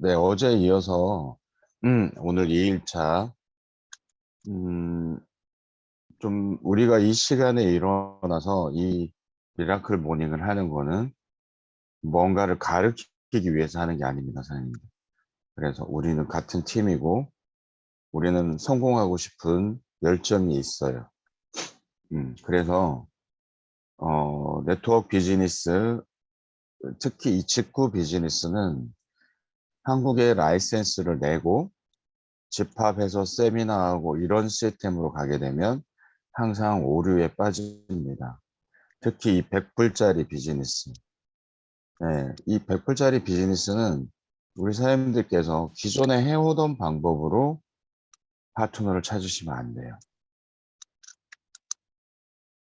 네, 어제 이어서 오늘 2일차 음, 좀 우리가 이 시간에 일어나서 이 미라클 모닝을 하는 거는 뭔가를 가르치기 위해서 하는 게 아닙니다, 선생님. 그래서 우리는 같은 팀이고 우리는 성공하고 싶은 열정이 있어요. 그래서 네트워크 비즈니스, 특히 이 직구 비즈니스는 한국에 라이센스를 내고 집합해서 세미나하고 이런 시스템으로 가게 되면 항상 오류에 빠집니다. 특히 이 100불짜리 비즈니스. 네, 이 100불짜리 비즈니스는 우리 사장님들께서 기존에 해오던 방법으로 파트너를 찾으시면 안 돼요.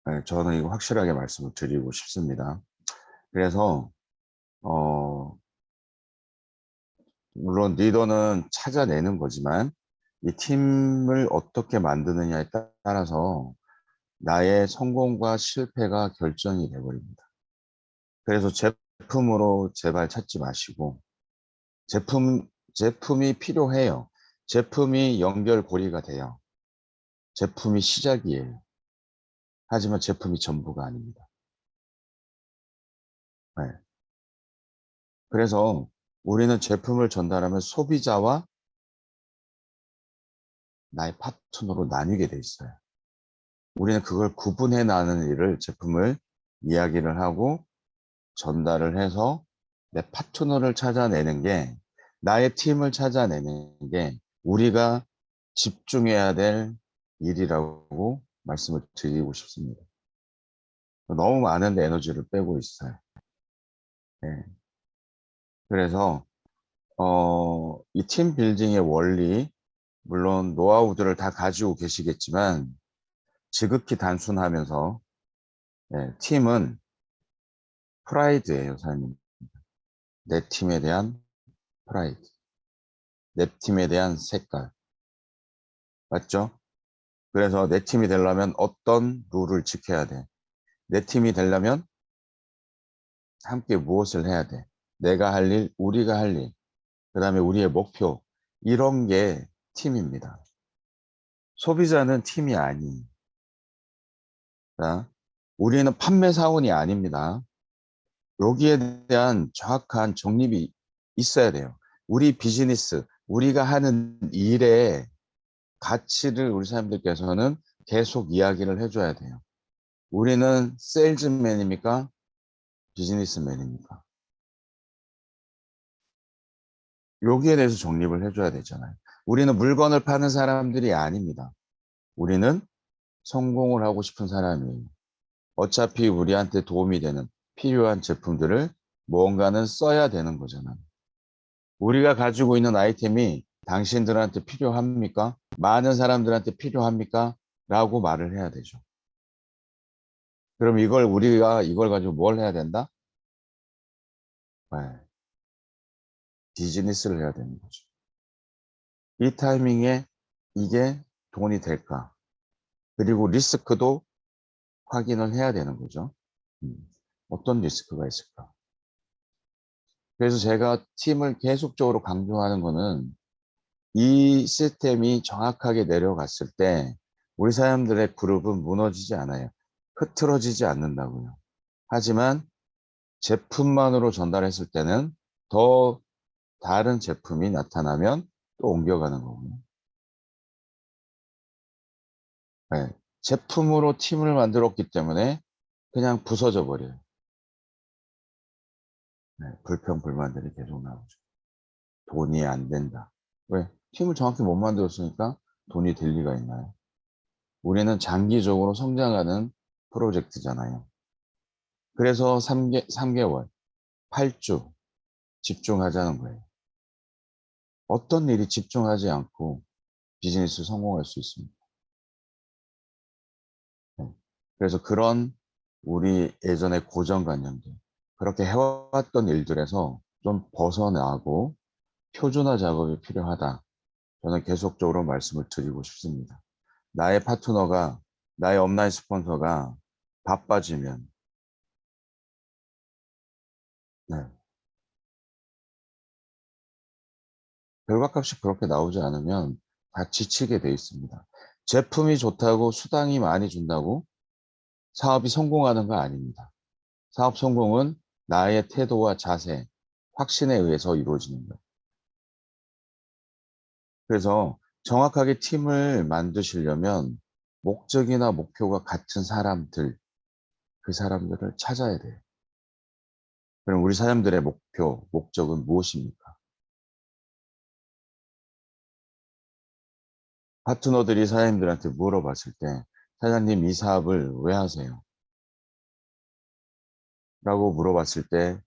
네, 저는 이거 확실하게 말씀을 드리고 싶습니다. 그래서 물론 리더는 찾아내는 거지만 이 팀을 어떻게 만드느냐에 따라서 나의 성공과 실패가 결정이 되어버립니다. 그래서 제품으로 제발 찾지 마시고 제품이 필요해요. 제품이 연결고리가 돼요. 제품이 시작이에요. 하지만 제품이 전부가 아닙니다. 네. 그래서 우리는 제품을 전달하면 소비자와 나의 파트너로 나뉘게 돼 있어요. 우리는 그걸 구분해 나가는 일을 제품을 이야기를 하고 전달을 해서 내 파트너를 찾아내는 게 나의 팀을 찾아내는 게 우리가 집중해야 될 일이라고 말씀을 드리고 싶습니다. 너무 많은 에너지를 빼고 있어요. 네. 그래서 이 팀 빌딩의 원리 물론 노하우들을 다 가지고 계시겠지만 지극히 단순하면서 팀은 프라이드예요, 사장님. 내 팀에 대한 프라이드, 내 팀에 대한 색깔, 맞죠? 그래서 내 팀이 되려면 어떤 룰을 지켜야 돼? 내 팀이 되려면 함께 무엇을 해야 돼? 내가 할 일, 우리가 할 일, 그 다음에 우리의 목표, 이런 게 팀입니다. 소비자는 팀이 아니에요. 우리는 판매 사원이 아닙니다. 여기에 대한 정확한 정립이 있어야 돼요. 우리 비즈니스, 우리가 하는 일의 가치를 우리 사람들께서는 계속 이야기를 해줘야 돼요. 우리는 세일즈맨입니까? 비즈니스맨입니까? 여기에 대해서 정립을 해줘야 되잖아요. 우리는 물건을 파는 사람들이 아닙니다. 우리는 성공을 하고 싶은 사람이에요. 어차피 우리한테 도움이 되는 필요한 제품들을 무언가는 써야 되는 거잖아요. 우리가 가지고 있는 아이템이 당신들한테 필요합니까? 많은 사람들한테 필요합니까? 라고 말을 해야 되죠. 그럼 우리가 이걸 가지고 뭘 해야 된다? 네, 비즈니스를 해야 되는 거죠. 이 타이밍에 이게 돈이 될까? 그리고 리스크도 확인을 해야 되는 거죠. 음, 어떤 리스크가 있을까? 그래서 제가 팀을 계속적으로 강조하는 거는 이 시스템이 정확하게 내려갔을 때 우리 사람들의 그룹은 무너지지 않아요. 흐트러지지 않는다고요. 하지만 제품만으로 전달했을 때는 더 다른 제품이 나타나면 또 옮겨가는 거고요. 네. 제품으로 팀을 만들었기 때문에 그냥 부서져 버려요. 네. 불평, 불만들이 계속 나오죠. 돈이 안 된다. 왜? 팀을 정확히 못 만들었으니까 돈이 될 리가 있나요? 우리는 장기적으로 성장하는 프로젝트잖아요. 그래서 3개월, 8주 집중하자는 거예요. 어떤 일이 집중하지 않고 비즈니스 성공할 수 있습니다. 네. 그래서 그런 우리 예전의 고정관념들, 그렇게 해왔던 일들에서 좀 벗어나고 표준화 작업이 필요하다. 저는 계속적으로 말씀을 드리고 싶습니다. 나의 파트너가, 나의 업라인 스폰서가 바빠지면, 네, 결과값이 그렇게 나오지 않으면 다 지치게 돼 있습니다. 제품이 좋다고 수당이 많이 준다고 사업이 성공하는 거 아닙니다. 사업 성공은 나의 태도와 자세, 확신에 의해서 이루어지는 거예요. 그래서 정확하게 팀을 만드시려면 목적이나 목표가 같은 사람들, 그 사람들을 찾아야 돼요. 그럼 우리 사람들의 목표, 목적은 무엇입니까? 파트너들이 사장님들한테 물어봤을 때 사장님 이 사업을 왜 하세요? 라고 물어봤을 때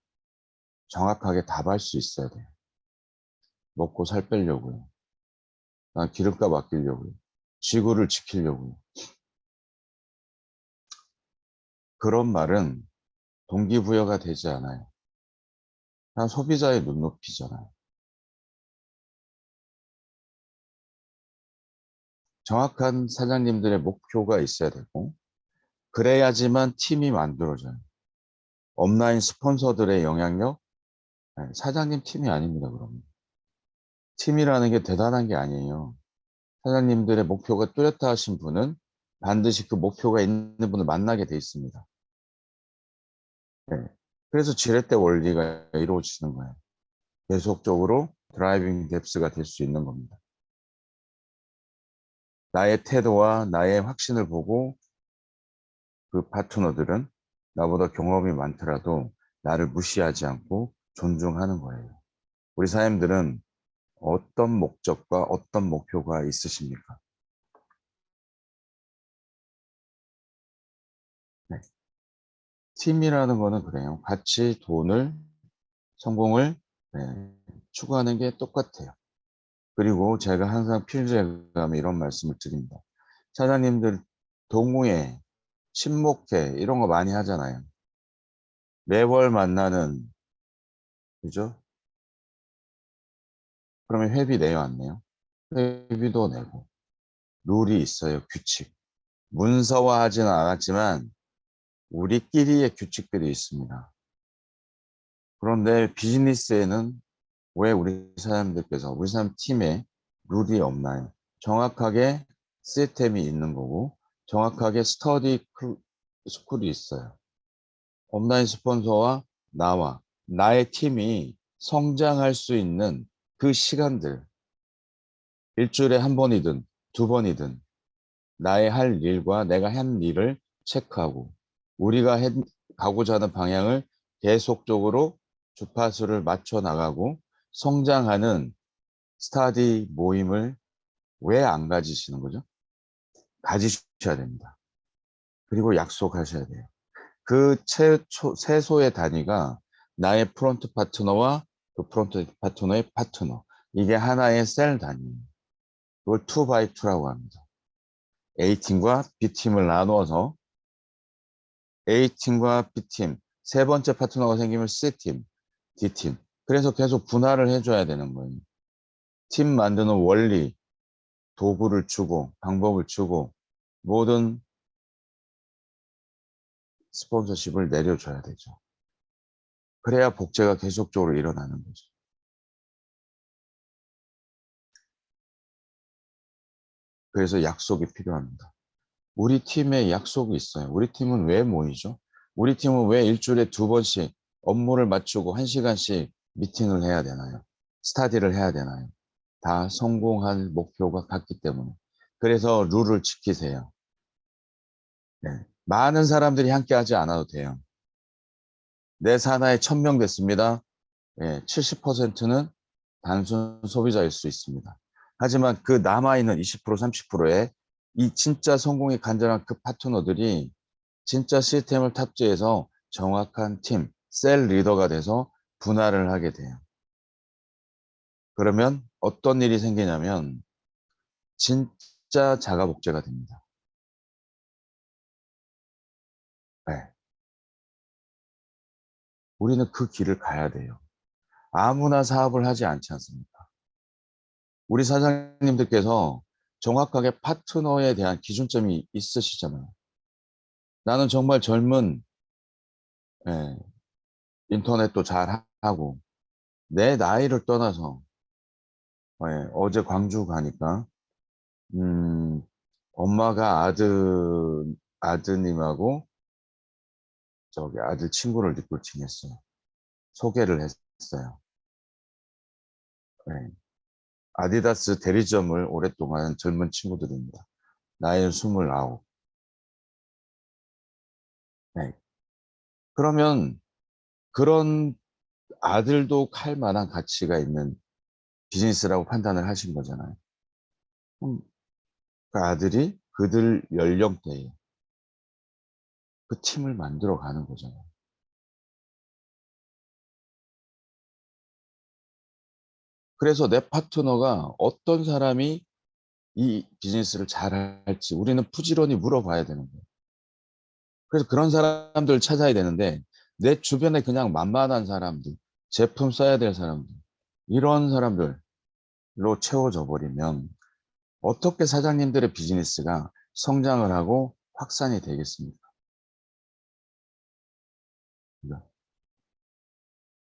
정확하게 답할 수 있어야 돼요. 먹고 살 빼려고요. 기름값 아끼려고요. 지구를 지키려고요. 그런 말은 동기부여가 되지 않아요. 다 소비자의 눈높이잖아요. 정확한 사장님들의 목표가 있어야 되고 그래야지만 팀이 만들어져요. 업라인 스폰서들의 영향력, 사장님 팀이 아닙니다. 그러면 팀이라는 게 대단한 게 아니에요. 사장님들의 목표가 뚜렷하신 분은 반드시 그 목표가 있는 분을 만나게 돼 있습니다. 네. 그래서 지렛대 원리가 이루어지는 거예요. 계속적으로 드라이빙 뎁스가 될 수 있는 겁니다. 나의 태도와 나의 확신을 보고 그 파트너들은 나보다 경험이 많더라도 나를 무시하지 않고 존중하는 거예요. 우리 사장님들은 어떤 목적과 어떤 목표가 있으십니까? 네. 팀이라는 거는 그래요. 같이 돈을, 성공을 네, 추구하는 게 똑같아요. 그리고 제가 항상 필재감에 이런 말씀을 드립니다. 사장님들 동호회, 친목회 이런 거 많이 하잖아요. 매월 만나는, 그죠? 그러면 회비 내요, 안 내요? 회비도 내고. 룰이 있어요, 규칙. 문서화하지는 않았지만 우리끼리의 규칙들이 있습니다. 그런데 비즈니스에는 왜 우리 사람 팀에 룰이 없나요? 정확하게 시스템이 있는 거고 정확하게 스터디 스쿨이 있어요. 온라인 스폰서와 나와 나의 팀이 성장할 수 있는 그 시간들, 일주일에 한 번이든 두 번이든 나의 할 일과 내가 한 일을 체크하고 우리가 가고자 하는 방향을 계속적으로 주파수를 맞춰 나가고 성장하는 스타디 모임을 왜 안 가지시는 거죠? 가지셔야 됩니다. 그리고 약속하셔야 돼요. 그 최소의 단위가 나의 프론트 파트너와 그 프론트 파트너의 파트너. 이게 하나의 셀 단위예요. 그걸 2x2라고 합니다. A팀과 B팀을 나누어서 A팀과 B팀, 세 번째 파트너가 생기면 C팀, D팀. 그래서 계속 분할을 해줘야 되는 거예요. 팀 만드는 원리, 도구를 주고, 방법을 주고, 모든 스폰서십을 내려줘야 되죠. 그래야 복제가 계속적으로 일어나는 거죠. 그래서 약속이 필요합니다. 우리 팀에 약속이 있어요. 우리 팀은 왜 모이죠? 우리 팀은 왜 일주일에 두 번씩 업무를 맞추고 한 시간씩 미팅을 해야 되나요? 스타디를 해야 되나요? 다 성공할 목표가 같기 때문에. 그래서 룰을 지키세요. 네. 많은 사람들이 함께 하지 않아도 돼요. 내 산하에 1000명 됐습니다. 예, 70%는 단순 소비자일 수 있습니다. 하지만 그 남아있는 20%, 30%의 이 진짜 성공에 간절한 그 파트너들이 진짜 시스템을 탑재해서 정확한 팀, 셀 리더가 돼서 분할을 하게 돼요. 그러면 어떤 일이 생기냐면 진짜 자가복제가 됩니다. 네. 우리는 그 길을 가야 돼요. 아무나 사업을 하지 않지 않습니까? 우리 사장님들께서 정확하게 파트너에 대한 기준점이 있으시잖아요. 나는 정말 젊은 예, 인터넷도 잘 하고 내 나이를 떠나서 어제 광주 가니까 엄마가 아드님하고 저기 아들 친구를 리크루팅했어요. 소개를 했어요. 네. 아디다스 대리점을 오랫동안 젊은 친구들입니다. 나이는 29. 네. 그러면 그런 아들도 칼 만한 가치가 있는 비즈니스라고 판단을 하신 거잖아요. 그럼 그 아들이 그들 연령대에 그 팀을 만들어 가는 거잖아요. 그래서 내 파트너가 어떤 사람이 이 비즈니스를 잘 할지 우리는 부지런히 물어봐야 되는 거예요. 그래서 그런 사람들을 찾아야 되는데 내 주변에 그냥 만만한 사람들, 제품 써야 될 사람들, 이런 사람들로 채워져 버리면 어떻게 사장님들의 비즈니스가 성장을 하고 확산이 되겠습니까?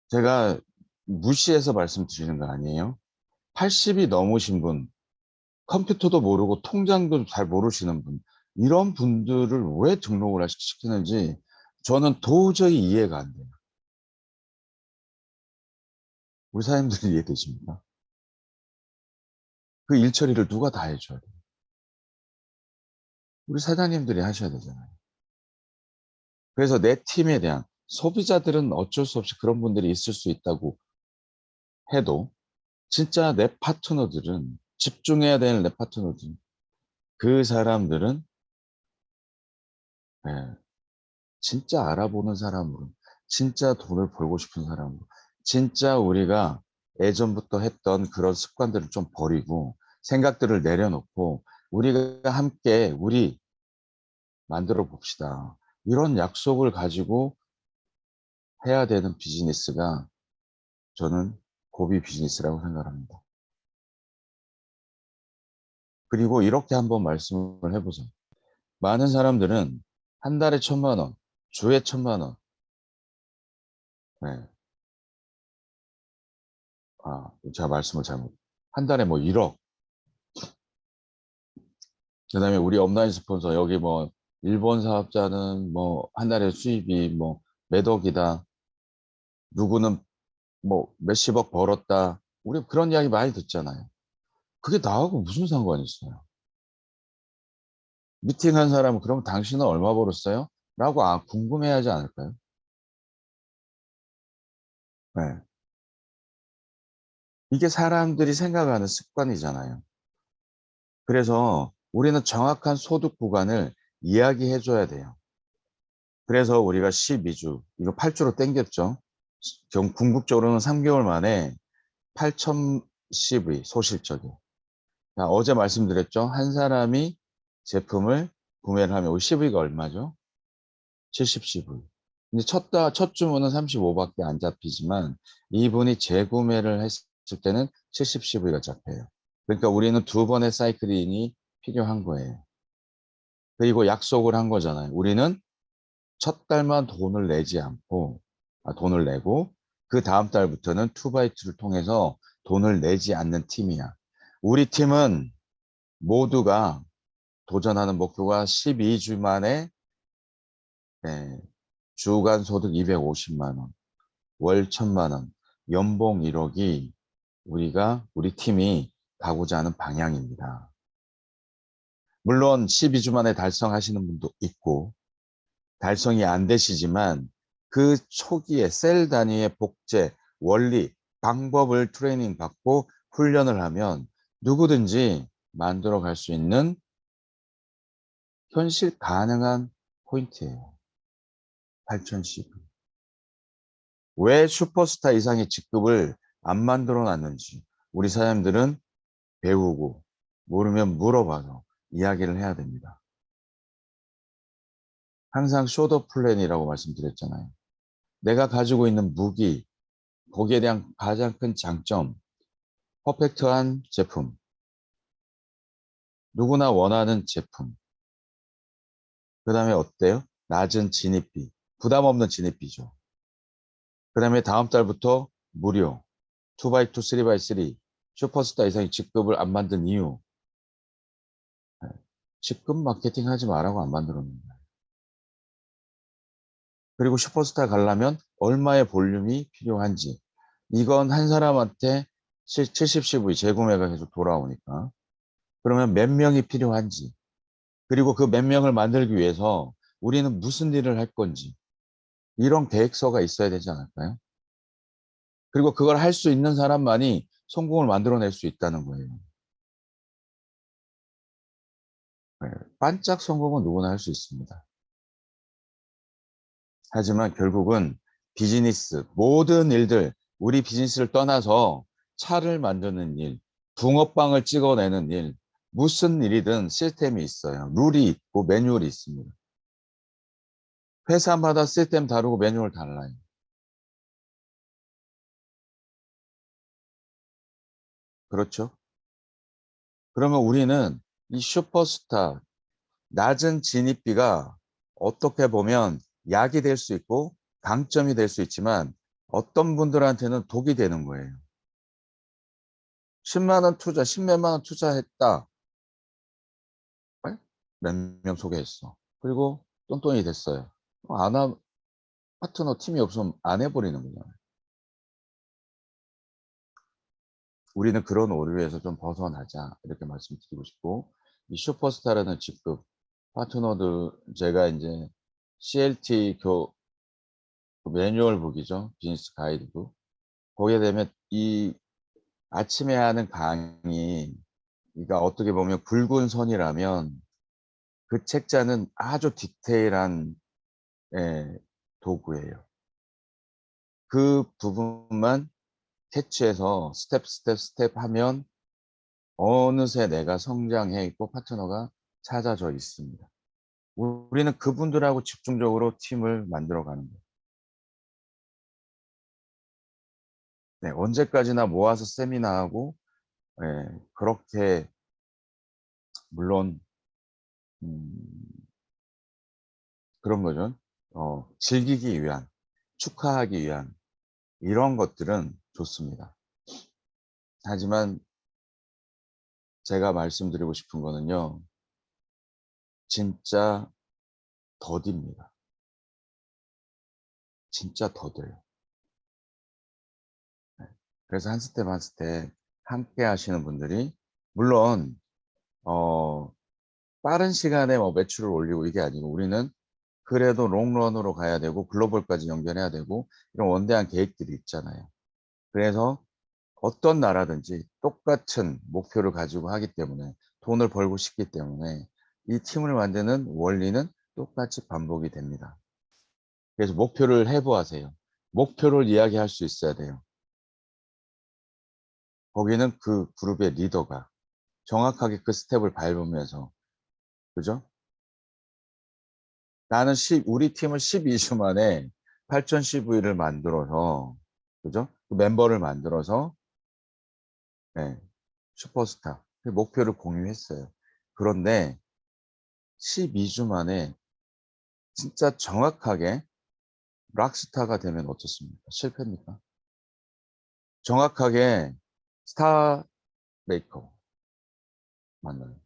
제가 무시해서 말씀드리는 거 아니에요. 80이 넘으신 분, 컴퓨터도 모르고 통장도 잘 모르시는 분, 이런 분들을 왜 등록을 시키는지 저는 도저히 이해가 안 돼요. 우리 사장님들이 이해되십니까? 그 일 처리를 누가 다 해줘야 돼요? 우리 사장님들이 하셔야 되잖아요. 그래서 내 팀에 대한 소비자들은 어쩔 수 없이 그런 분들이 있을 수 있다고 해도 진짜 내 파트너들은 집중해야 되는 내 파트너들 그 사람들은 예, 진짜 알아보는 사람으로 진짜 돈을 벌고 싶은 사람으로 진짜 우리가 예전부터 했던 그런 습관들을 좀 버리고 생각들을 내려놓고 우리가 함께 우리 만들어 봅시다. 이런 약속을 가지고 해야 되는 비즈니스가 저는 고비 비즈니스라고 생각합니다. 그리고 이렇게 한번 말씀을 해보세요. 많은 사람들은 한 달에 1,000만 원, 주에 1,000만 원, 네. 제가 말씀을 잘못, 한 달에 뭐 1억, 그 다음에 우리 업라인 스폰서, 여기 뭐, 일본 사업자는 뭐, 한 달에 수입이 뭐, 몇 억이다, 누구는 뭐, 몇십억 벌었다, 우리 그런 이야기 많이 듣잖아요. 그게 나하고 무슨 상관이 있어요? 미팅한 사람은 그럼 당신은 얼마 벌었어요? 라고 궁금해하지 않을까요? 네. 이게 사람들이 생각하는 습관이잖아요. 그래서 우리는 정확한 소득 구간을 이야기해 줘야 돼요. 그래서 우리가 12주, 이거 8주로 땡겼죠. 궁극적으로는 3개월 만에 8,010의 소실적이. 어제 말씀드렸죠. 한 사람이 제품을 구매를 하면 10의가 얼마죠? 70, 10의. 근데 첫 주문은 35밖에 안 잡히지만 이분이 재구매를 했을 때는 70, 10의가 잡혀요. 그러니까 우리는 두 번의 사이클링이 필요한 거예요. 그리고 약속을 한 거잖아요. 우리는 첫 달만 돈을 내지 않고, 돈을 내고, 그 다음 달부터는 투바이투를 통해서 돈을 내지 않는 팀이야. 우리 팀은 모두가 도전하는 목표가 12주 만에 주간 소득 250만 원, 월 1,000만 원, 연봉 1억이 우리 팀이 가고자 하는 방향입니다. 물론 12주 만에 달성하시는 분도 있고 달성이 안 되시지만 그 초기에 셀 단위의 복제, 원리, 방법을 트레이닝 받고 훈련을 하면 누구든지 만들어 갈 수 있는 현실 가능한 포인트예요. 8,010. 왜 슈퍼스타 이상의 직급을 안 만들어 놨는지 우리 사장님들은 배우고 모르면 물어봐서 이야기를 해야 됩니다. 항상 쇼더 플랜이라고 말씀드렸잖아요. 내가 가지고 있는 무기, 거기에 대한 가장 큰 장점, 퍼펙트한 제품, 누구나 원하는 제품, 그 다음에 어때요? 낮은 진입비, 부담 없는 진입비죠. 그 다음에 다음 달부터 무료, 2x2, 3x3, 슈퍼스타 이상의 직급을 안 만든 이유. 네. 직급 마케팅 하지 말라고 안 만들었는데. 그리고 슈퍼스타 가려면 얼마의 볼륨이 필요한지. 이건 한 사람한테 70CV 재구매가 계속 돌아오니까. 그러면 몇 명이 필요한지. 그리고 그 몇 명을 만들기 위해서 우리는 무슨 일을 할 건지. 이런 계획서가 있어야 되지 않을까요? 그리고 그걸 할 수 있는 사람만이 성공을 만들어낼 수 있다는 거예요. 네, 반짝 성공은 누구나 할 수 있습니다. 하지만 결국은 비즈니스, 모든 일들, 우리 비즈니스를 떠나서 차를 만드는 일, 붕어빵을 찍어내는 일, 무슨 일이든 시스템이 있어요. 룰이 있고 매뉴얼이 있습니다. 회사마다 시스템 다르고 매뉴얼 달라요. 그렇죠? 그러면 우리는 이 슈퍼스타, 낮은 진입비가 어떻게 보면 약이 될 수 있고 강점이 될 수 있지만 어떤 분들한테는 독이 되는 거예요. 10만 원 투자, 10몇만 원 투자했다. 몇 명 소개했어. 그리고 똔똔이 됐어요. 안 하, 파트너 팀이 없으면 안 해버리는 거잖아요. 우리는 그런 오류에서 좀 벗어나자 이렇게 말씀드리고 싶고 이 슈퍼스타라는 직급 파트너들 제가 이제 CLT 그 매뉴얼북이죠. 비즈니스 가이드북. 거기에 되면 이 아침에 하는 강의 이가 어떻게 보면 굵은 선이라면 그 책자는 아주 디테일한 도구예요. 그 부분만 캐치해서 스텝 하면 어느새 내가 성장해 있고 파트너가 찾아져 있습니다. 우리는 그분들하고 집중적으로 팀을 만들어가는 거예요. 네, 언제까지나 모아서 세미나하고 그렇게 물론 그런 거죠. 즐기기 위한, 축하하기 위한 이런 것들은 좋습니다. 하지만 제가 말씀드리고 싶은 거는요. 진짜 더딥니다. 진짜 더뎌요. 네. 그래서 한 스텝 한 스텝 함께 하시는 분들이 물론 빠른 시간에 뭐 매출을 올리고 이게 아니고 우리는 그래도 롱런으로 가야 되고 글로벌까지 연결해야 되고 이런 원대한 계획들이 있잖아요. 그래서 어떤 나라든지 똑같은 목표를 가지고 하기 때문에 돈을 벌고 싶기 때문에 이 팀을 만드는 원리는 똑같이 반복이 됩니다. 그래서 목표를 해부하세요. 목표를 이야기할 수 있어야 돼요. 거기는 그 그룹의 리더가 정확하게 그 스텝을 밟으면서 그죠? 나는 우리 팀을 12주 만에 8천 CV를 만들어서 그죠? 그 멤버를 만들어서 네, 슈퍼스타 그 목표를 공유했어요. 그런데 12주 만에 진짜 정확하게 락스타가 되면 어떻습니까? 실패입니까? 정확하게 스타 메이커 만나요.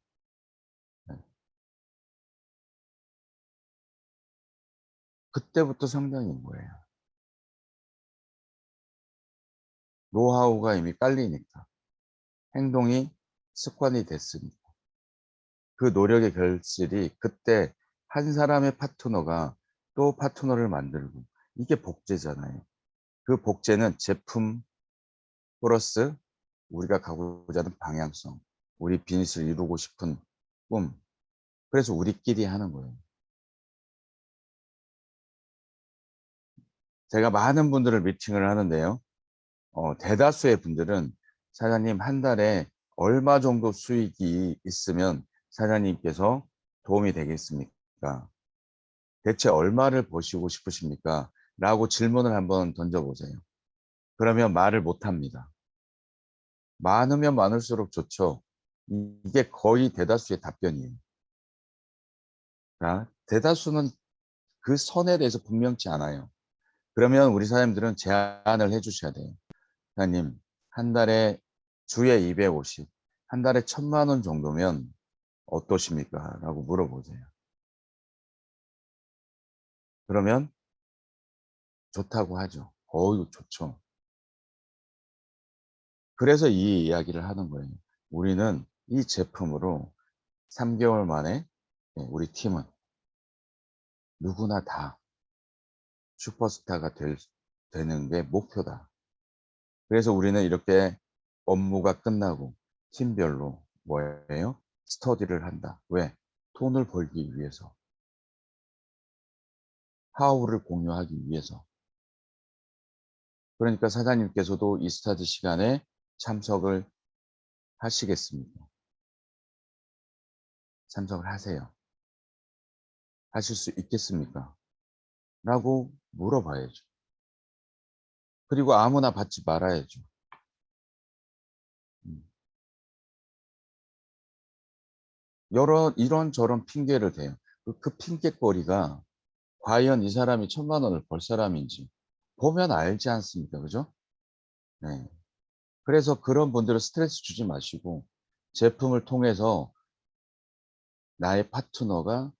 네. 그때부터 성장인 거예요. 노하우가 이미 깔리니까. 행동이 습관이 됐으니까. 그 노력의 결실이 그때 한 사람의 파트너가 또 파트너를 만들고 이게 복제잖아요. 그 복제는 제품 플러스 우리가 가고자 하는 방향성, 우리 비즈니스를 이루고 싶은 꿈. 그래서 우리끼리 하는 거예요. 제가 많은 분들을 미팅을 하는데요. 대다수의 분들은 사장님 한 달에 얼마 정도 수익이 있으면 사장님께서 도움이 되겠습니까? 대체 얼마를 버시고 싶으십니까? 라고 질문을 한번 던져보세요. 그러면 말을 못합니다. 많으면 많을수록 좋죠. 이게 거의 대다수의 답변이에요. 자, 대다수는 그 선에 대해서 분명치 않아요. 그러면 우리 사장님들은 제안을 해주셔야 돼요. 사장님, 한 달에 주에 250, 한 달에 1,000만 원 정도면 어떠십니까? 라고 물어보세요. 그러면 좋다고 하죠. 어유 좋죠. 그래서 이 이야기를 하는 거예요. 우리는 이 제품으로 3개월 만에 우리 팀은 누구나 다 슈퍼스타가 되는 게 목표다. 그래서 우리는 이렇게 업무가 끝나고 팀별로 뭐예요? 스터디를 한다. 왜? 돈을 벌기 위해서. 하우를 공유하기 위해서. 그러니까 사장님께서도 이 스터디 시간에 참석을 하시겠습니까? 참석을 하세요. 하실 수 있겠습니까? 라고 물어봐야죠. 그리고 아무나 받지 말아야죠. 음. 이런저런 핑계를 대요. 그 핑계거리가 과연 이 사람이 1,000만 원을 벌 사람인지 보면 알지 않습니까? 그죠? 네. 그래서 그런 분들은 스트레스 주지 마시고 제품을 통해서 나의 파트너가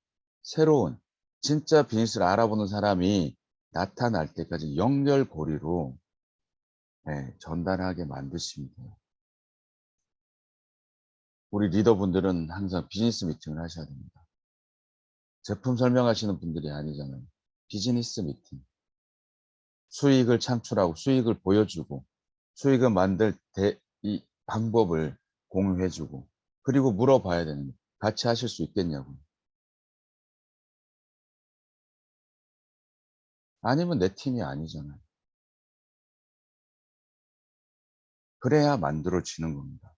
새로운 진짜 비즈니스를 알아보는 사람이 나타날 때까지 연결고리로 전달하게 만드시면 돼요. 우리 리더분들은 항상 비즈니스 미팅을 하셔야 됩니다. 제품 설명하시는 분들이 아니잖아요. 비즈니스 미팅. 수익을 창출하고 수익을 보여주고 수익을 만들 이 방법을 공유해주고 그리고 물어봐야 되는 거예요. 같이 하실 수 있겠냐고. 아니면 내 팀이 아니잖아요. 그래야 만들어지는 겁니다.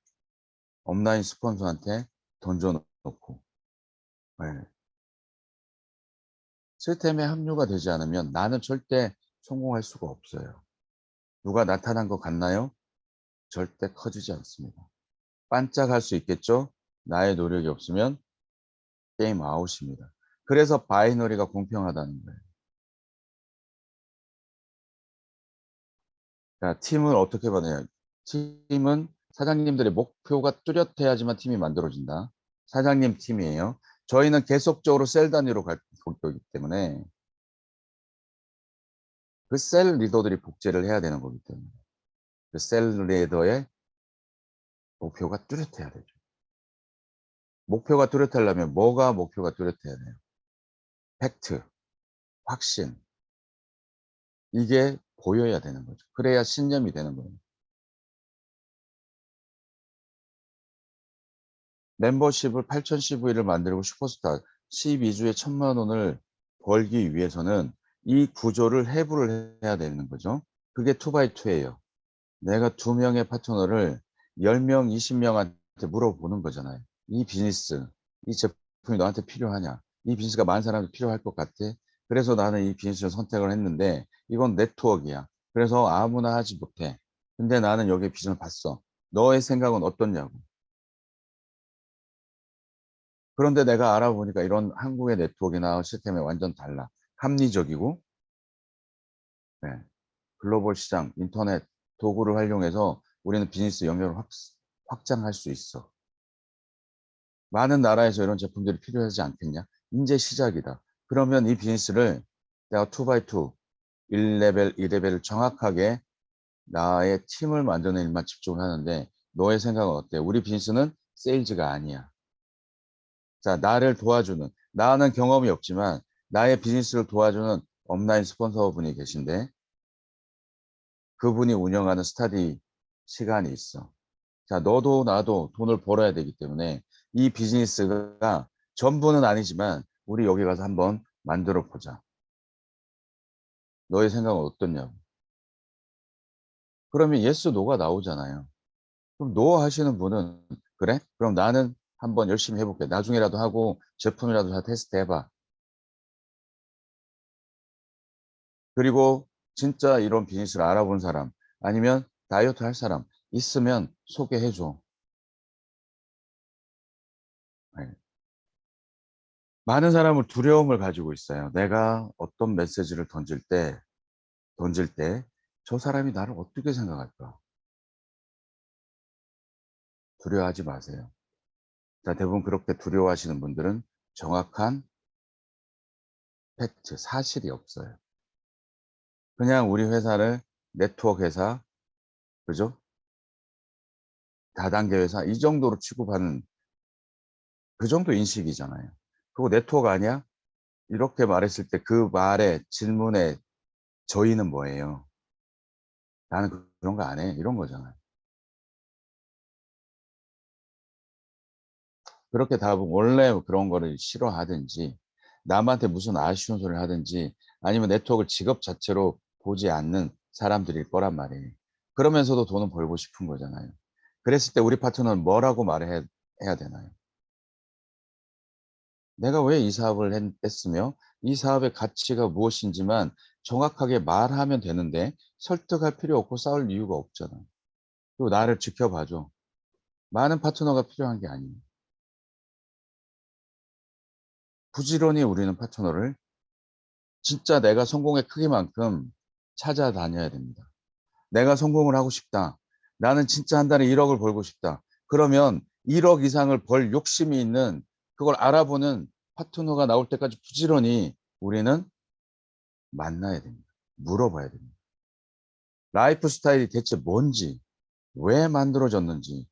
업라인 스폰서한테 던져놓고 시스템에 합류가 되지 않으면 나는 절대 성공할 수가 없어요. 누가 나타난 것 같나요? 절대 커지지 않습니다. 반짝할 수 있겠죠? 나의 노력이 없으면 게임 아웃입니다. 그래서 바이너리가 공평하다는 거예요. 자, 팀을 어떻게 받아요? 팀은 사장님들의 목표가 뚜렷해야지만 팀이 만들어진다. 사장님 팀이에요. 저희는 계속적으로 셀 단위로 갈 거기 때문에 그 셀 리더들이 복제를 해야 되는 거기 때문에 그 셀 리더의 목표가 뚜렷해야 되죠. 목표가 뚜렷하려면 뭐가 목표가 뚜렷해야 돼요? 팩트, 확신 이게 보여야 되는 거죠. 그래야 신념이 되는 거예요. 멤버십을 8,000 CV를 만들고 슈퍼스타 12주에 1,000만 원을 벌기 위해서는 이 구조를 해부를 해야 되는 거죠. 그게 2x2예요. 내가 2명의 파트너를 10명, 20명한테 물어보는 거잖아요. 이 비즈니스, 이 제품이 너한테 필요하냐? 이 비즈니스가 많은 사람이 필요할 것 같아? 그래서 나는 이 비즈니스를 선택을 했는데 이건 네트워크야. 그래서 아무나 하지 못해. 근데 나는 여기에 비전을 봤어. 너의 생각은 어떻냐고. 그런데 내가 알아보니까 이런 한국의 네트워크나 시스템이 완전 달라. 합리적이고 네, 글로벌 시장, 인터넷 도구를 활용해서 우리는 비즈니스 영역을 확장할 수 있어. 많은 나라에서 이런 제품들이 필요하지 않겠냐? 이제 시작이다. 그러면 이 비즈니스를 내가 2x2, 1레벨, 2레벨을 정확하게 나의 팀을 만드는 일만 집중을 하는데 너의 생각은 어때? 우리 비즈니스는 세일즈가 아니야. 자, 나를 도와주는, 나는 경험이 없지만 나의 비즈니스를 도와주는 업라인 스폰서분이 계신데 그분이 운영하는 스터디 시간이 있어. 자, 너도 나도 돈을 벌어야 되기 때문에 이 비즈니스가 전부는 아니지만 우리 여기 가서 한번 만들어 보자. 너의 생각은 어떻냐고. 그러면 예스, 노가 나오잖아요. 그럼 노 하시는 분은 그래? 그럼 나는 한번 열심히 해볼게. 나중에라도 하고 제품이라도 다 테스트 해봐. 그리고 진짜 이런 비즈니스를 알아본 사람 아니면 다이어트 할 사람 있으면 소개해줘. 네. 많은 사람은 두려움을 가지고 있어요. 내가 어떤 메시지를 던질 때 저 사람이 나를 어떻게 생각할까? 두려워하지 마세요. 자, 대부분 그렇게 두려워하시는 분들은 정확한 팩트, 사실이 없어요. 그냥 우리 회사를 네트워크 회사, 그죠? 다단계 회사 이 정도로 취급하는 그 정도 인식이잖아요. 그거 네트워크 아니야? 이렇게 말했을 때 그 말에 질문에 저희는 뭐예요? 나는 그런 거 안 해. 이런 거잖아요. 그렇게 답은 원래 그런 거를 싫어하든지 남한테 무슨 아쉬운 소리를 하든지 아니면 네트워크를 직업 자체로 보지 않는 사람들일 거란 말이에요. 그러면서도 돈은 벌고 싶은 거잖아요. 그랬을 때 우리 파트너는 뭐라고 말해야 해야 되나요? 내가 왜 이 사업을 했으며 이 사업의 가치가 무엇인지만 정확하게 말하면 되는데 설득할 필요 없고 싸울 이유가 없잖아. 그리고 나를 지켜봐줘. 많은 파트너가 필요한 게 아니에요. 부지런히 우리는 파트너를 진짜 내가 성공의 크기만큼 찾아다녀야 됩니다. 내가 성공을 하고 싶다. 나는 진짜 한 달에 1억을 벌고 싶다. 그러면 1억 이상을 벌 욕심이 있는 그걸 알아보는 파트너가 나올 때까지 부지런히 우리는 만나야 됩니다. 물어봐야 됩니다. 라이프 스타일이 대체 뭔지, 왜 만들어졌는지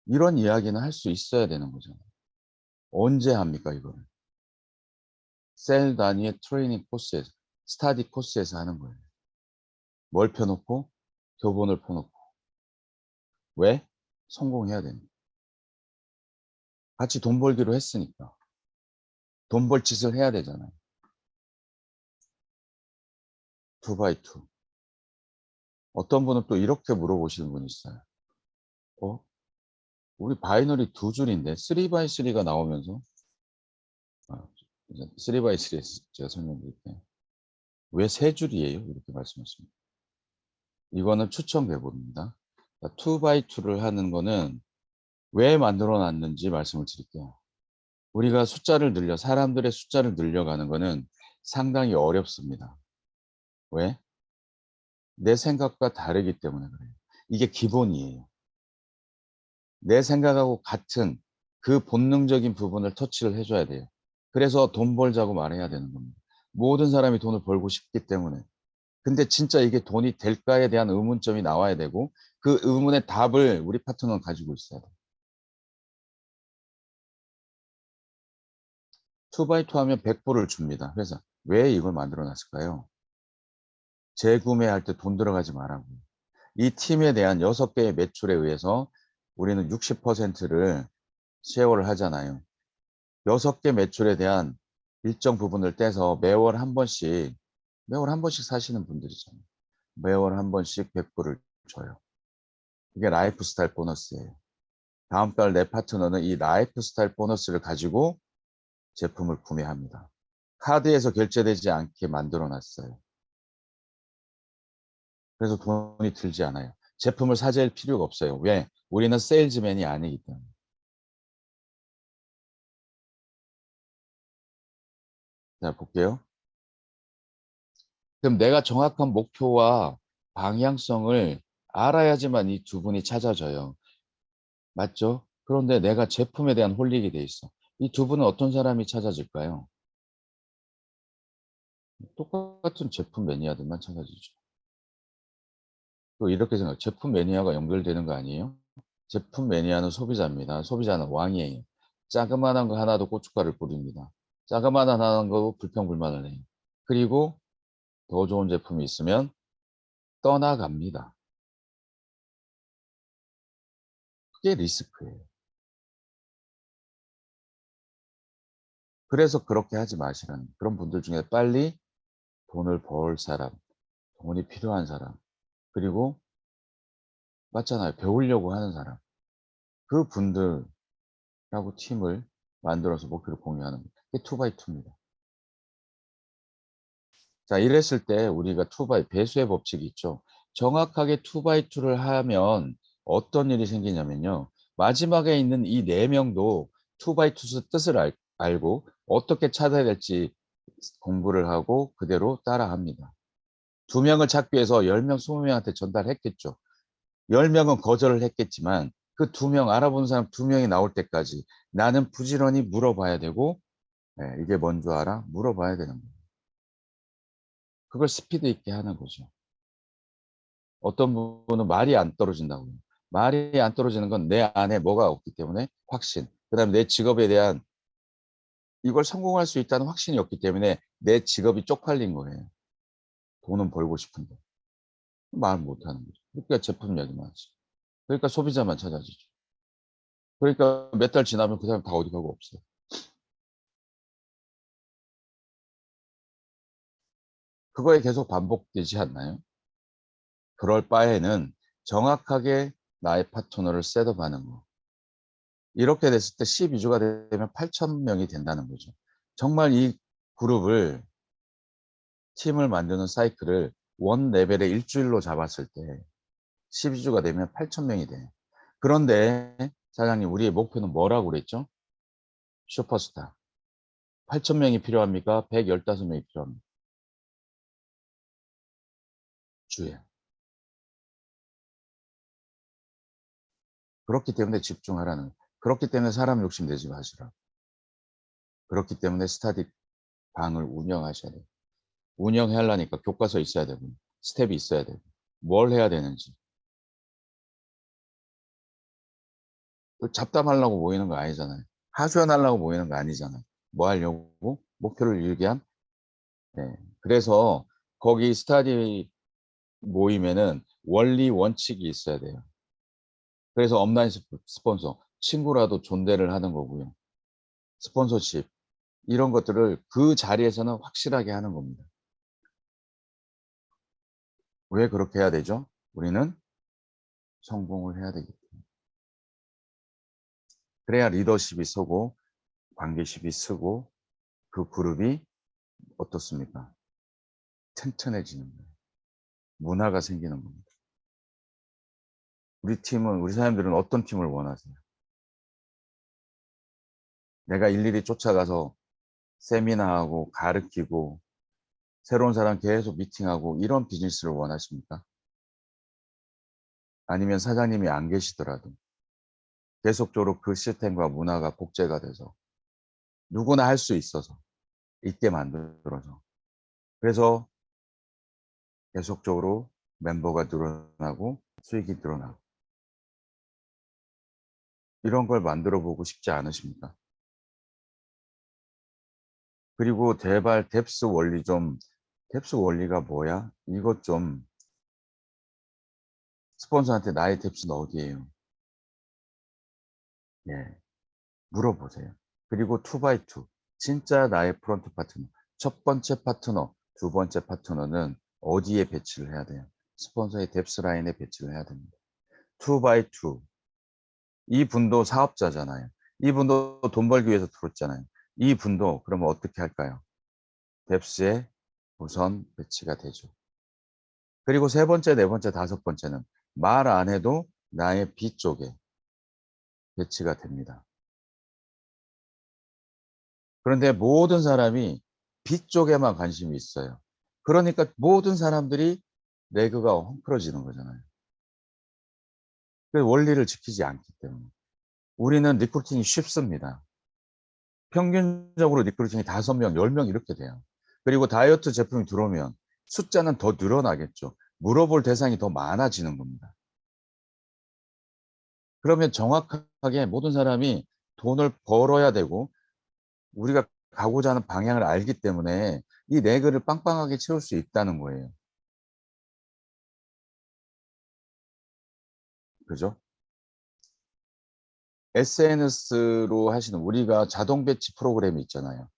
이런 이야기는 할 수 있어야 되는 거잖아요. 언제 합니까 이거를? 셀 단위의 트레이닝 코스에서, 스타디 코스에서 하는 거예요. 뭘 펴놓고? 교본을 펴놓고. 왜? 성공해야 됩니다. 같이 돈 벌기로 했으니까. 돈 벌 짓을 해야 되잖아요. 투 바이 투. 어떤 분은 또 이렇게 물어보시는 분이 있어요. 어? 우리 바이너리 두 줄인데 3 바이 3가 나오면서 3 바이 3에서 제가 설명드릴게요. 왜 세 줄이에요? 이렇게 말씀하십니다. 이거는 추천 배분입니다. 2 바이 2를 하는 거는 왜 만들어 놨는지 말씀을 드릴게요. 우리가 숫자를 늘려 사람들의 숫자를 늘려가는 거는 상당히 어렵습니다. 왜? 내 생각과 다르기 때문에 그래요. 이게 기본이에요. 내 생각하고 같은 그 본능적인 부분을 터치를 해줘야 돼요. 그래서 돈 벌자고 말해야 되는 겁니다. 모든 사람이 돈을 벌고 싶기 때문에. 근데 진짜 이게 돈이 될까에 대한 의문점이 나와야 되고 그 의문의 답을 우리 파트너는 가지고 있어야 돼요. 2x2 하면 100불을 줍니다. 회사. 왜 이걸 만들어 놨을까요? 재구매할 때 돈 들어가지 말라고. 이 팀에 대한 6개의 매출에 의해서 우리는 60%를 쉐어를 하잖아요. 6개 매출에 대한 일정 부분을 떼서 매월 한 번씩 사시는 분들이잖아요. 매월 한 번씩 100불을 줘요. 이게 라이프 스타일 보너스예요. 다음 달 내 파트너는 이 라이프 스타일 보너스를 가지고 제품을 구매합니다. 카드에서 결제되지 않게 만들어 놨어요. 그래서 돈이 들지 않아요. 제품을 사재일 필요가 없어요. 왜? 우리는 세일즈맨이 아니기 때문에. 자, 볼게요. 그럼 내가 정확한 목표와 방향성을 알아야지만 이 두 분이 찾아져요. 맞죠? 그런데 내가 제품에 대한 홀릭이 돼 있어. 이 두 분은 어떤 사람이 찾아질까요? 똑같은 제품 매니아들만 찾아지죠. 또 이렇게 생각, 제품 매니아가 연결되는 거 아니에요? 제품 매니아는 소비자입니다. 소비자는 왕이에요. 자그마한 거 하나도 고춧가루를 뿌립니다. 자그마한 거 불평불만을 해요. 그리고 더 좋은 제품이 있으면 떠나갑니다. 그게 리스크예요. 그래서 그렇게 하지 마시라는 그런 분들 중에 빨리 돈을 벌 사람, 돈이 필요한 사람, 그리고 맞잖아요. 배우려고 하는 사람. 그 분들하고 팀을 만들어서 목표를 공유하는 게 2x2입니다. 자, 이랬을 때 우리가 2x 배수의 법칙이 있죠. 정확하게 2x2를 하면 어떤 일이 생기냐면요. 마지막에 있는 이 4명도 2x2 뜻을 알고 어떻게 찾아야 될지 공부를 하고 그대로 따라합니다. 2명을 찾기 위해서 10명, 20명한테 전달했겠죠. 10명은 거절을 했겠지만 그 2명, 알아보는 사람 2명이 나올 때까지 나는 부지런히 물어봐야 되고, 예, 이게 뭔 줄 알아? 물어봐야 되는 거예요. 그걸 스피드 있게 하는 거죠. 어떤 분은 말이 안 떨어진다고요. 말이 안 떨어지는 건 내 안에 뭐가 없기 때문에 확신. 그다음에 내 직업에 대한 이걸 성공할 수 있다는 확신이 없기 때문에 내 직업이 쪽팔린 거예요. 돈은 벌고 싶은데. 말 못 하는 거죠. 그러니까 제품 얘기만 하지. 그러니까 소비자만 찾아지죠. 그러니까 몇 달 지나면 그 사람 다 어디 가고 없어요. 그거에 계속 반복되지 않나요? 그럴 바에는 정확하게 나의 파트너를 셋업하는 거. 이렇게 됐을 때 12주가 되면 8,000명이 된다는 거죠. 정말 이 그룹을 팀을 만드는 사이클을 원 레벨에 일주일로 잡았을 때 12주가 되면 8,000명이 돼요. 그런데 사장님 우리의 목표는 뭐라고 그랬죠? 슈퍼스타. 8,000명이 필요합니까? 115명이 필요합니까? 주에. 그렇기 때문에 집중하라는, 그렇기 때문에 사람 욕심 내지 마시라. 그렇기 때문에 스타디 방을 운영하셔야 돼요. 운영하려니까 교과서 있어야 되고 스텝이 있어야 되고 뭘 해야 되는지. 잡담하려고 모이는 거 아니잖아요. 하소연하려고 모이는 거 아니잖아요. 뭐 하려고? 목표를 일기한. 네. 그래서 거기 스타디 모임에는 원리 원칙이 있어야 돼요. 그래서 업라인 스폰서, 친구라도 존대를 하는 거고요. 스폰서십 이런 것들을 그 자리에서는 확실하게 하는 겁니다. 왜 그렇게 해야 되죠? 우리는 성공을 해야 되기 때문에. 그래야 리더십이 서고 관계십이 서고 그 그룹이 어떻습니까? 튼튼해지는 거예요. 문화가 생기는 겁니다. 우리 사람들은 어떤 팀을 원하세요? 내가 일일이 쫓아가서 세미나하고 가르치고 새로운 사람 계속 미팅하고 이런 비즈니스를 원하십니까? 아니면 사장님이 안 계시더라도 계속적으로 그 시스템과 문화가 복제가 돼서 누구나 할 수 있어서 있게 만들어서 그래서 계속적으로 멤버가 늘어나고 수익이 늘어나고 이런 걸 만들어 보고 싶지 않으십니까? 그리고 제발 뎁스 원리 좀, 뎁스 원리가 뭐야? 이것 좀 스폰서한테 나의 뎁스는 어디예요? 예, 물어보세요. 그리고 2x2 진짜 나의 프론트 파트너, 첫 번째 파트너, 두 번째 파트너는 어디에 배치를 해야 돼요? 스폰서의 뎁스 라인에 배치를 해야 됩니다. 2x2 이분도 사업자잖아요. 이분도 돈 벌기 위해서 들었잖아요. 이분도 그러면 어떻게 할까요? 뎁스에 우선 배치가 되죠. 그리고 세 번째, 네 번째, 다섯 번째는 말 안 해도 나의 B 쪽에 배치가 됩니다. 그런데 모든 사람이 B 쪽에만 관심이 있어요. 그러니까 모든 사람들이 레그가 헝클어지는 거잖아요. 그 원리를 지키지 않기 때문에. 우리는 리크루팅이 쉽습니다. 평균적으로 리크루팅이 5명, 10명 이렇게 돼요. 그리고 다이어트 제품이 들어오면 숫자는 더 늘어나겠죠. 물어볼 대상이 더 많아지는 겁니다. 그러면 정확하게 모든 사람이 돈을 벌어야 되고 우리가 가고자 하는 방향을 알기 때문에 이 레그를 빵빵하게 채울 수 있다는 거예요. 그죠? SNS로 하시는 우리가 자동 배치 프로그램이 있잖아요.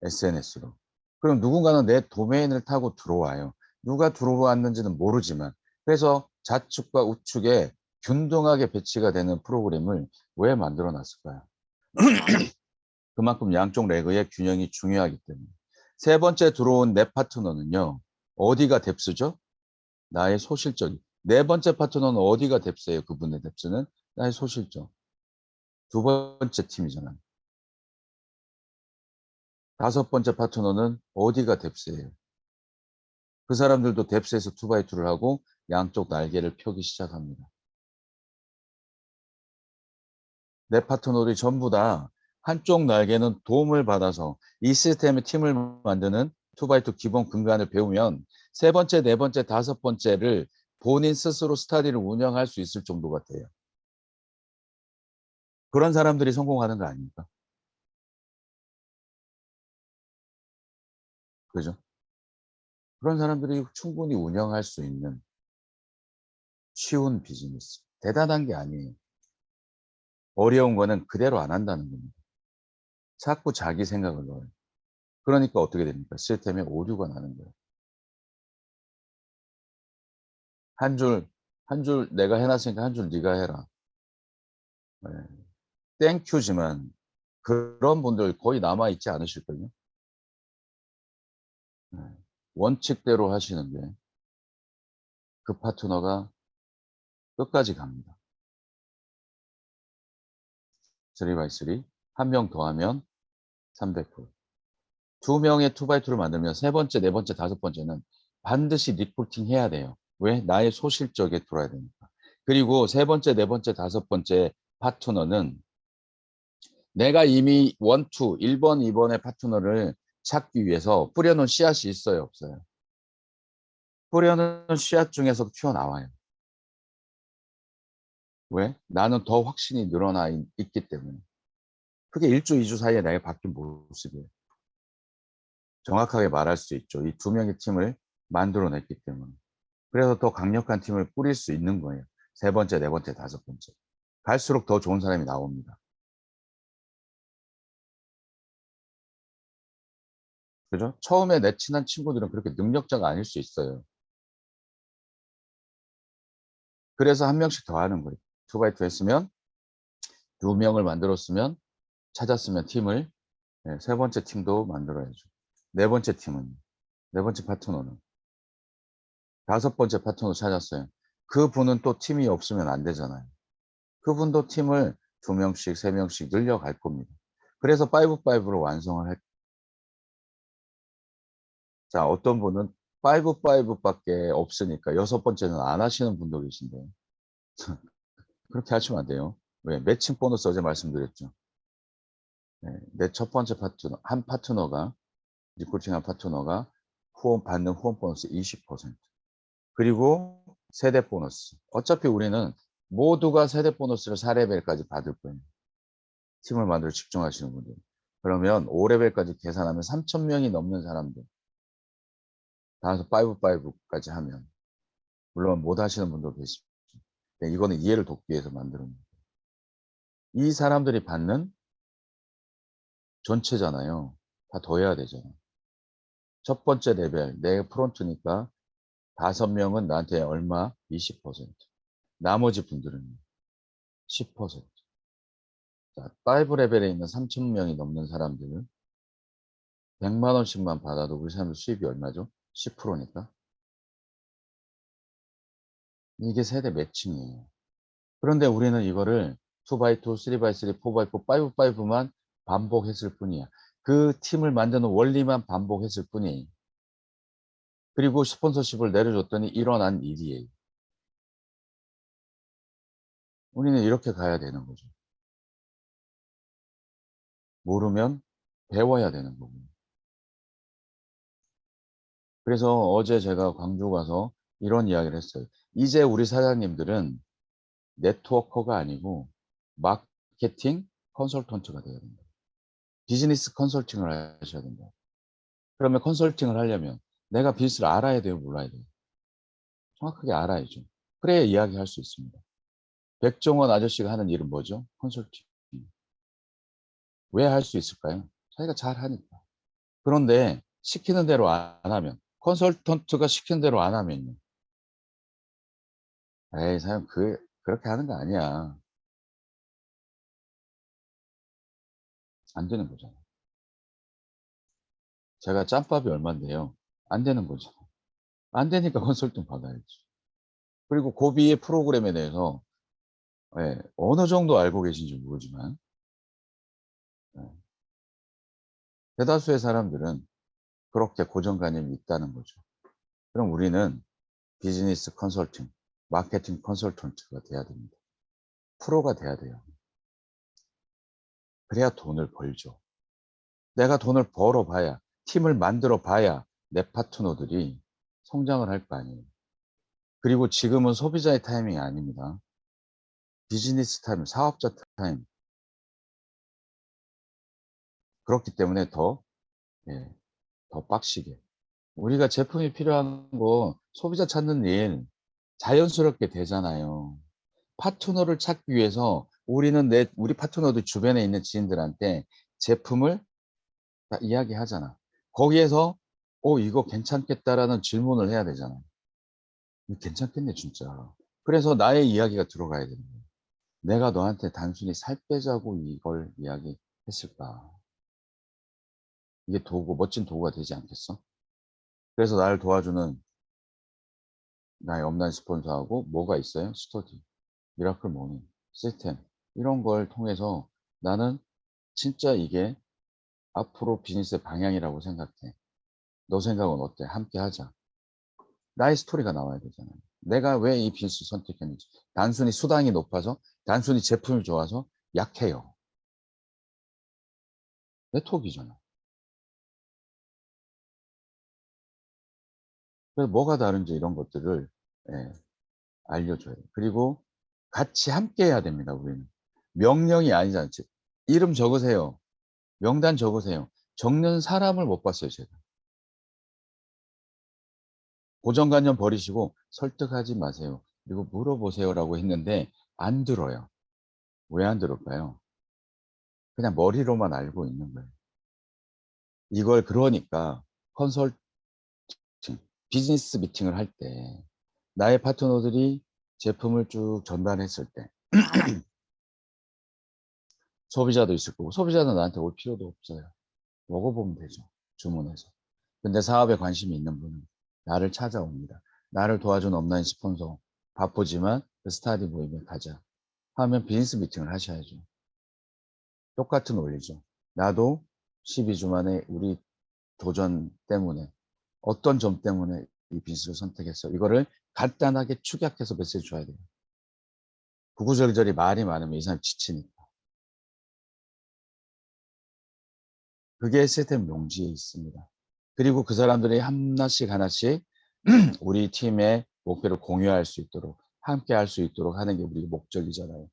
SNS로. 그럼 누군가는 내 도메인을 타고 들어와요. 누가 들어왔는지는 모르지만. 그래서 좌측과 우측에 균등하게 배치가 되는 프로그램을 왜 만들어 놨을까요? 그만큼 양쪽 레그의 균형이 중요하기 때문에. 세 번째 들어온 내 파트너는요. 어디가 뎁스죠? 나의 소실적. 네 번째 파트너는 어디가 뎁스예요? 그분의 뎁스는 나의 소실적. 두 번째 팀이잖아요. 다섯 번째 파트너는 어디가 뎁스예요? 그 사람들도 뎁스에서 2x2를 하고 양쪽 날개를 펴기 시작합니다. 내 파트너들이 전부 다 한쪽 날개는 도움을 받아서 이 시스템의 팀을 만드는 2x2 기본 근간을 배우면 세 번째, 네 번째, 다섯 번째를 본인 스스로 스타디를 운영할 수 있을 정도가 돼요. 그런 사람들이 성공하는 거 아닙니까? 그죠? 그런 사람들이 충분히 운영할 수 있는 쉬운 비즈니스. 대단한 게 아니에요. 어려운 거는 그대로 안 한다는 겁니다. 자꾸 자기 생각을 넣어요. 그러니까 어떻게 됩니까? 시스템에 오류가 나는 거예요. 한 줄 내가 해놨으니까 한 줄 네가 해라. 네. 땡큐지만 그런 분들 거의 남아있지 않으실걸요? 네. 원칙대로 하시는 게 그 파트너가 끝까지 갑니다. 3x3. 한 명 더하면 300%. 두 명의 2x2를 만들면 세 번째, 네 번째, 다섯 번째는 반드시 리포팅 해야 돼요. 왜? 나의 소실적에 들어야 되니까. 그리고 세 번째, 네 번째, 다섯 번째 파트너는 내가 이미 1, 2, 1번, 2번의 파트너를 찾기 위해서 뿌려놓은 씨앗이 있어요, 없어요? 뿌려놓은 씨앗 중에서 튀어나와요. 왜? 나는 더 확신이 늘어나 있기 때문에. 그게 1주, 2주 사이에 내가 바뀐 모습이에요. 정확하게 말할 수 있죠. 이 두 명의 팀을 만들어냈기 때문에. 그래서 더 강력한 팀을 꾸릴 수 있는 거예요. 세 번째, 네 번째, 다섯 번째. 갈수록 더 좋은 사람이 나옵니다. 그죠? 처음에 내 친한 친구들은 그렇게 능력자가 아닐 수 있어요. 그래서 한 명씩 더 하는 거예요. 2x2 했으면 두 명을 만들었으면 찾았으면 팀을 세 번째 팀도 만들어야죠. 네 번째 팀은 네 번째 파트너는 다섯 번째 파트너 찾았어요. 그분은 또 팀이 없으면 안 되잖아요. 그분도 팀을 두 명씩 세 명씩 늘려갈 겁니다. 그래서 5-5로 완성을 할. 자, 어떤 분은 5-5밖에 없으니까 여섯 번째는 안 하시는 분도 계신데 그렇게 하시면 안 돼요. 왜? 매칭 보너스 어제 말씀드렸죠. 네, 내 첫 번째 파트너, 한 파트너가 리크루팅한 파트너가 받는 후원 보너스 20%. 그리고 세대 보너스. 어차피 우리는 모두가 세대 보너스를 4레벨까지 받을 거예요. 팀을 만들어 집중하시는 분들. 그러면 5레벨까지 계산하면 3,000명이 넘는 사람들. 다 해서 5-5까지 하면. 물론 못 하시는 분도 계시죠. 이거는 이해를 돕기 위해서 만드는 거예요. 이 사람들이 받는 전체잖아요. 다 더해야 되잖아요. 첫 번째 레벨, 내 프론트니까 5명은 나한테 얼마? 20%. 나머지 분들은 10%. 자, 5 레벨에 있는 3,000명이 넘는 사람들은 100만 원씩만 받아도 우리 사람들 수입이 얼마죠? 10%니까. 이게 세대 매칭이에요. 그런데 우리는 이거를 2x2, 3x3, 4x4, 5x5만 반복했을 뿐이야. 그 팀을 만드는 원리만 반복했을 뿐이에요. 그리고 스폰서십을 내려줬더니 일어난 일이에요. 우리는 이렇게 가야 되는 거죠. 모르면 배워야 되는 거고요. 그래서 어제 제가 광주 가서 이런 이야기를 했어요. 이제 우리 사장님들은 네트워커가 아니고 마케팅 컨설턴트가 돼야 된다. 비즈니스 컨설팅을 하셔야 된다. 그러면 컨설팅을 하려면 내가 비즈니스를 알아야 돼요, 몰라야 돼요? 정확하게 알아야죠. 그래야 이야기할 수 있습니다. 백종원 아저씨가 하는 일은 뭐죠? 컨설팅. 왜 할 수 있을까요? 자기가 잘 하니까. 그런데 시키는 대로 안 하면, 컨설턴트가 시키는 대로 안 하면요. 에이, 사장, 그렇게 하는 거 아니야. 안 되는 거잖아. 제가 짬밥이 얼만데요. 안 되는 거죠. 안 되니까 컨설팅 받아야지. 그리고 고비의 프로그램에 대해서 어느 정도 알고 계신지 모르지만 예, 대다수의 사람들은 그렇게 고정관념이 있다는 거죠. 그럼 우리는 비즈니스 컨설팅, 마케팅 컨설턴트가 돼야 됩니다. 프로가 돼야 돼요. 그래야 돈을 벌죠. 내가 돈을 벌어봐야, 팀을 만들어 봐야 내 파트너들이 성장을 할 거 아니에요. 그리고 지금은 소비자의 타이밍이 아닙니다. 비즈니스 타임, 사업자 타임. 그렇기 때문에 예, 더 빡시게. 우리가 제품이 필요한 거 소비자 찾는 일 자연스럽게 되잖아요. 파트너를 찾기 위해서 우리 파트너들 주변에 있는 지인들한테 제품을 다 이야기하잖아. 거기에서 이거 괜찮겠다.'라는 질문을 해야 되잖아. '이거 괜찮겠네 진짜.' 그래서 나의 이야기가 들어가야 되는 거야. '내가 너한테 단순히 살 빼자고 이걸 이야기했을까?' 이게 멋진 도구가 되지 않겠어? 그래서 나를 도와주는 나의 업라인 스폰서하고 뭐가 있어요? 스터디, 미라클 모닝, 시스템 이런 걸 통해서 나는 진짜 이게 앞으로 비즈니스의 방향이라고 생각해. 너 생각은 어때? 함께 하자. 나의 스토리가 나와야 되잖아요. 내가 왜 이 비즈니스 선택했는지. 단순히 수당이 높아서, 단순히 제품이 좋아서 약해요. 네트워크이잖아. 그래서 뭐가 다른지 이런 것들을 예, 알려줘야 돼요. 그리고 같이 함께 해야 됩니다, 우리는. 명령이 아니잖아요. 이름 적으세요. 명단 적으세요. 적는 사람을 못 봤어요, 제가. 고정관념 버리시고 설득하지 마세요. 그리고 물어보세요라고 했는데 안 들어요. 왜 안 들을까요? 그냥 머리로만 알고 있는 거예요. 이걸 그러니까 컨설팅, 비즈니스 미팅을 할 때 나의 파트너들이 제품을 쭉 전달했을 때 소비자도 있을 거고 소비자는 나한테 올 필요도 없어요. 먹어보면 되죠. 주문해서. 근데 사업에 관심이 있는 분은 나를 찾아옵니다. 나를 도와준 온라인 스폰서 바쁘지만 그 스타디 모임에 가자 하면 비즈니스 미팅을 하셔야죠. 똑같은 원리죠. 나도 12주 만에 우리 도전 때문에 어떤 점 때문에 이 비즈니스를 선택했어. 이거를 간단하게 축약해서 메시지 줘야 돼요. 구구절절히 말이 많으면 이 사람이 지치니까. 그게 시스템 용지에 있습니다. 그리고 그 사람들이 하나씩 하나씩 우리 팀의 목표를 공유할 수 있도록 함께 할 수 있도록 하는 게 우리 목적이잖아요.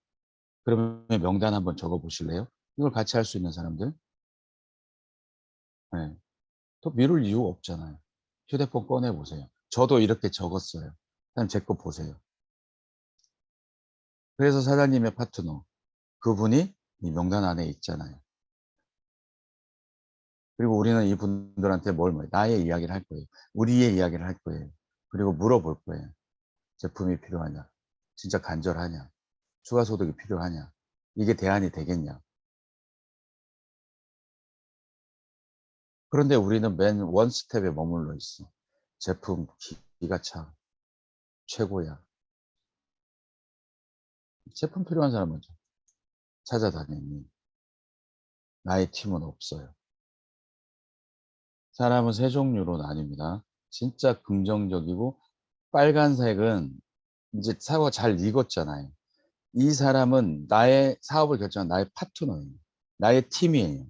그러면 명단 한번 적어 보실래요? 이걸 같이 할 수 있는 사람들? 네. 또 미룰 이유가 없잖아요. 휴대폰 꺼내 보세요. 저도 이렇게 적었어요. 그럼 제 거 보세요. 그래서 사장님의 파트너 그분이 이 명단 안에 있잖아요. 그리고 우리는 이분들한테 나의 이야기를 할 거예요. 우리의 이야기를 할 거예요. 그리고 물어볼 거예요. 제품이 필요하냐? 진짜 간절하냐? 추가 소득이 필요하냐? 이게 대안이 되겠냐? 그런데 우리는 맨 원 스텝에 머물러 있어. 제품 기가 차. 최고야. 제품 필요한 사람 먼저 찾아다니니 나의 팀은 없어요. 사람은 세 종류로 나뉩니다. 진짜 긍정적이고 빨간색은 이제 사고가 잘 익었잖아요. 이 사람은 나의 사업을 결정한 나의 파트너예요. 나의 팀이에요.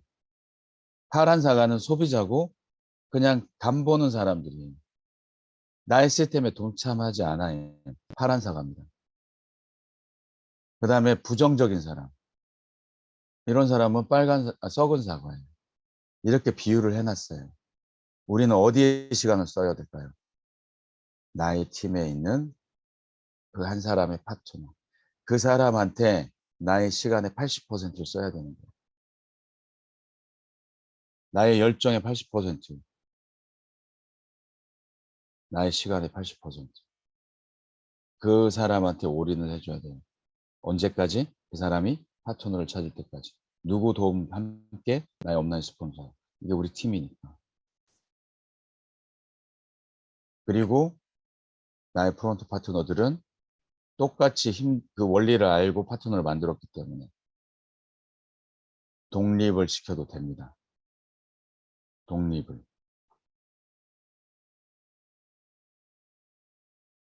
파란 사과는 소비자고 그냥 간 보는 사람들이에요. 나의 시스템에 동참하지 않아요. 파란 사과입니다. 그다음에 부정적인 사람. 이런 사람은 썩은 사과예요. 이렇게 비유를 해 놨어요. 우리는 어디에 시간을 써야 될까요? 나의 팀에 있는 그 한 사람의 파트너. 그 사람한테 나의 시간의 80%를 써야 되는 거예요. 나의 열정의 80%, 나의 시간의 80%. 그 사람한테 올인을 해 줘야 돼요. 언제까지? 그 사람이 파트너를 찾을 때까지. 누구 도움 함께? 나의 온라인 스폰서. 이게 우리 팀이니까. 그리고 나의 프론트 파트너들은 똑같이 그 원리를 알고 파트너를 만들었기 때문에 독립을 시켜도 됩니다. 독립을.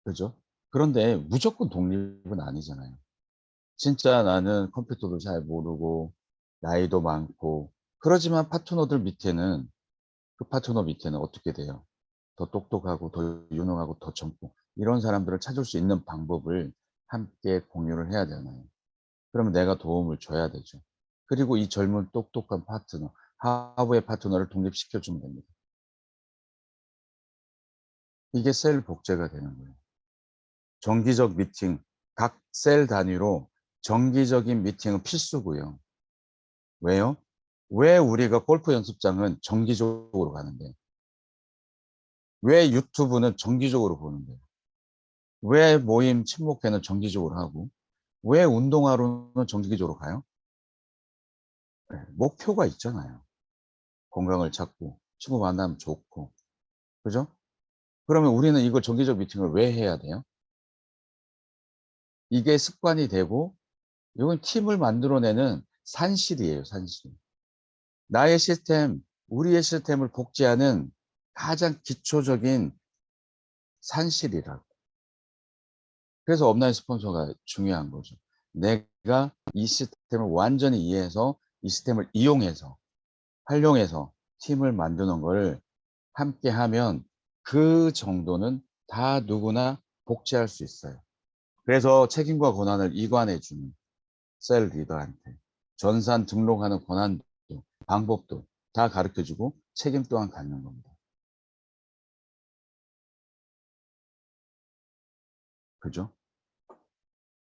그죠? 그런데 무조건 독립은 아니잖아요. 진짜 나는 컴퓨터도 잘 모르고 나이도 많고 그러지만 파트너들 밑에는 그 파트너 밑에는 어떻게 돼요? 더 똑똑하고 더 유능하고 더 젊고 이런 사람들을 찾을 수 있는 방법을 함께 공유를 해야 되잖아요. 그러면 내가 도움을 줘야 되죠. 그리고 이 젊은 똑똑한 파트너, 하부의 파트너를 독립시켜 주면 됩니다. 이게 셀 복제가 되는 거예요. 정기적 미팅, 각 셀 단위로 정기적인 미팅은 필수고요. 왜요? 왜 우리가 골프 연습장은 정기적으로 가는데, 왜 유튜브는 정기적으로 보는데, 왜 모임 친목회는 정기적으로 하고, 왜 운동하러는 정기적으로 가요? 네, 목표가 있잖아요. 건강을 찾고, 친구 만나면 좋고, 그죠? 그러면 우리는 이걸 정기적 미팅을 왜 해야 돼요? 이게 습관이 되고, 이건 팀을 만들어내는 산실이에요, 산실. 나의 시스템, 우리의 시스템을 복제하는 가장 기초적인 산실이라고. 그래서 업라인 스폰서가 중요한 거죠. 내가 이 시스템을 완전히 이해해서 이 시스템을 이용해서 활용해서 팀을 만드는 걸 함께 하면 그 정도는 다 누구나 복제할 수 있어요. 그래서 책임과 권한을 이관해 주는 셀 리더한테 전산 등록하는 권한도 방법도 다 가르쳐 주고 책임 또한 갖는 겁니다. 그죠?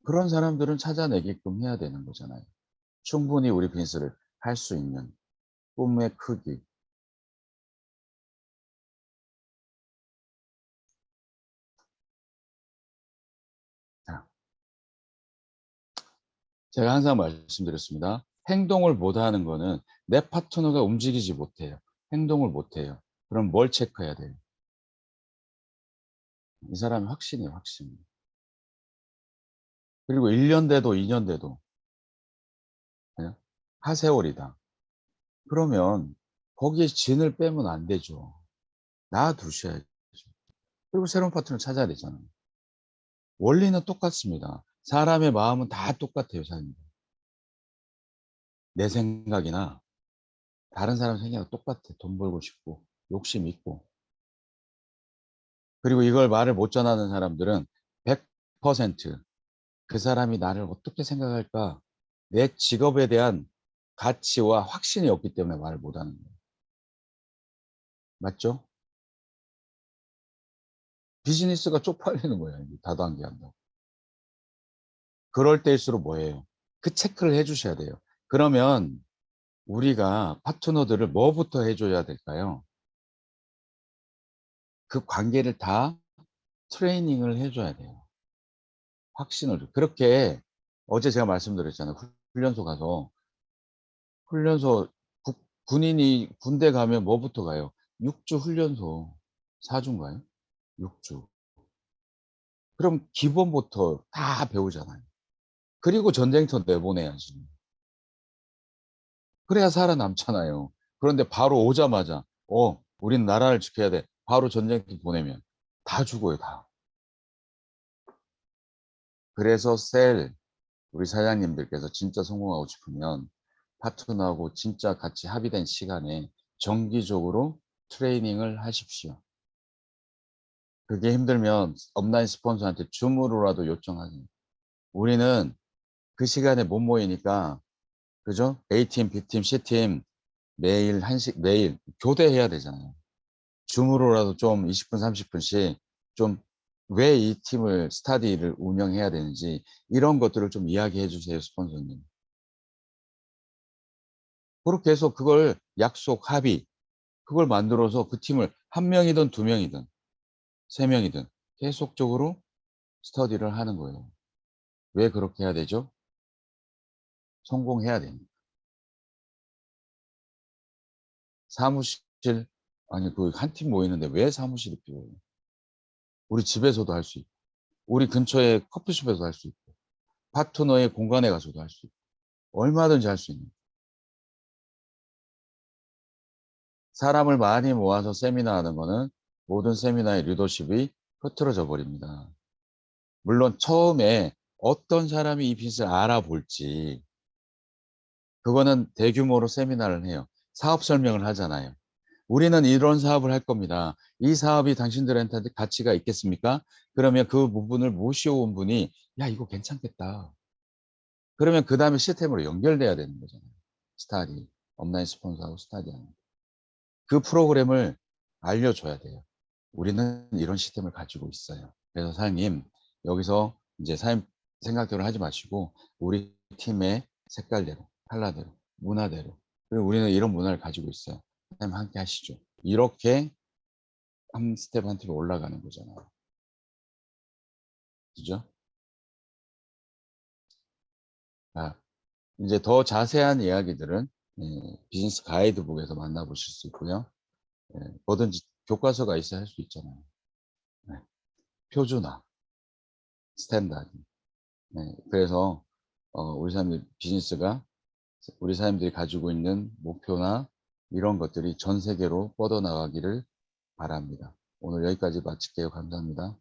그런 사람들은 찾아내게끔 해야 되는 거잖아요. 충분히 우리 비즈니스를 할 수 있는 꿈의 크기. 자, 제가 항상 말씀드렸습니다. 행동을 못하는 거는 내 파트너가 움직이지 못해요. 행동을 못해요. 그럼 뭘 체크해야 돼요? 이 사람이 확신이에요, 확신. 그리고 1년 돼도 2년 돼도 예? 하세월이다. 그러면 거기에 진을 빼면 안 되죠. 놔두셔야죠. 그리고 새로운 파트너를 찾아야 되잖아요. 원리는 똑같습니다. 사람의 마음은 다 똑같아요, 사장님. 내 생각이나 다른 사람 생각이 똑같아. 돈 벌고 싶고 욕심 있고. 그리고 이걸 말을 못 전하는 사람들은 100%그 사람이 나를 어떻게 생각할까? 내 직업에 대한 가치와 확신이 없기 때문에 말을 못 하는 거예요. 맞죠? 비즈니스가 쪽팔리는 거예요. 다단계한다고. 그럴 때일수록 뭐예요? 그 체크를 해 주셔야 돼요. 그러면 우리가 파트너들을 뭐부터 해 줘야 될까요? 그 관계를 다 트레이닝을 해 줘야 돼요. 확신을. 그렇게 어제 제가 말씀드렸잖아요. 훈련소 가서 훈련소 군인이 군대 가면 뭐부터 가요? 6주 훈련소. 4주인가요? 6주. 그럼 기본부터 다 배우잖아요. 그리고 전쟁터 내보내야지. 그래야 살아남잖아요. 그런데 바로 오자마자 우린 나라를 지켜야 돼. 바로 전쟁터 보내면 다 죽어요, 다. 그래서 우리 사장님들께서 진짜 성공하고 싶으면 파트너하고 진짜 같이 합의된 시간에 정기적으로 트레이닝을 하십시오. 그게 힘들면 업라인 스폰서한테 줌으로라도 요청하세요. 우리는 그 시간에 못 모이니까, 그죠? A팀, B팀, C팀 매일 매일 교대해야 되잖아요. 줌으로라도 좀 20분, 30분씩 좀 왜 이 팀을 스타디를 운영해야 되는지 이런 것들을 좀 이야기해 주세요, 스폰서님. 그렇게 해서 그걸 약속, 합의, 그걸 만들어서 그 팀을 한 명이든 두 명이든 세 명이든 계속적으로 스터디를 하는 거예요. 왜 그렇게 해야 되죠? 성공해야 됩니다. 사무실, 아니, 그 한 팀 모이는데 왜 사무실이 필요해요? 우리 집에서도 할 수 있고, 우리 근처에 커피숍에서 할 수 있고, 파트너의 공간에 가서도 할 수 있고, 얼마든지 할 수 있는. 사람을 많이 모아서 세미나 하는 거는 모든 세미나의 리더십이 흐트러져 버립니다. 물론 처음에 어떤 사람이 이 빚을 알아볼지 그거는 대규모로 세미나를 해요. 사업 설명을 하잖아요. 우리는 이런 사업을 할 겁니다. 이 사업이 당신들한테 가치가 있겠습니까? 그러면 그 부분을 모셔온 분이 야 이거 괜찮겠다. 그러면 그 다음에 시스템으로 연결돼야 되는 거잖아요. 스타디, 업라인 스폰서하고 스타디하는. 그 프로그램을 알려줘야 돼요. 우리는 이런 시스템을 가지고 있어요. 그래서 사장님 여기서 이제 사장님 생각대로 하지 마시고 우리 팀의 색깔대로, 컬러대로, 문화대로 그리고 우리는 이런 문화를 가지고 있어요. 사장님 함께 하시죠. 이렇게 한 스텝 한 스텝 올라가는 거잖아요. 그죠? 아, 이제 더 자세한 이야기들은 비즈니스 가이드북에서 만나보실 수 있고요. 뭐든지 교과서가 있어야 할 수 있잖아요. 네, 표준화, 스탠다드. 그래서 우리 사람들 비즈니스가 우리 사람들이 가지고 있는 목표나 이런 것들이 전 세계로 뻗어나가기를 바랍니다. 오늘 여기까지 마칠게요. 감사합니다.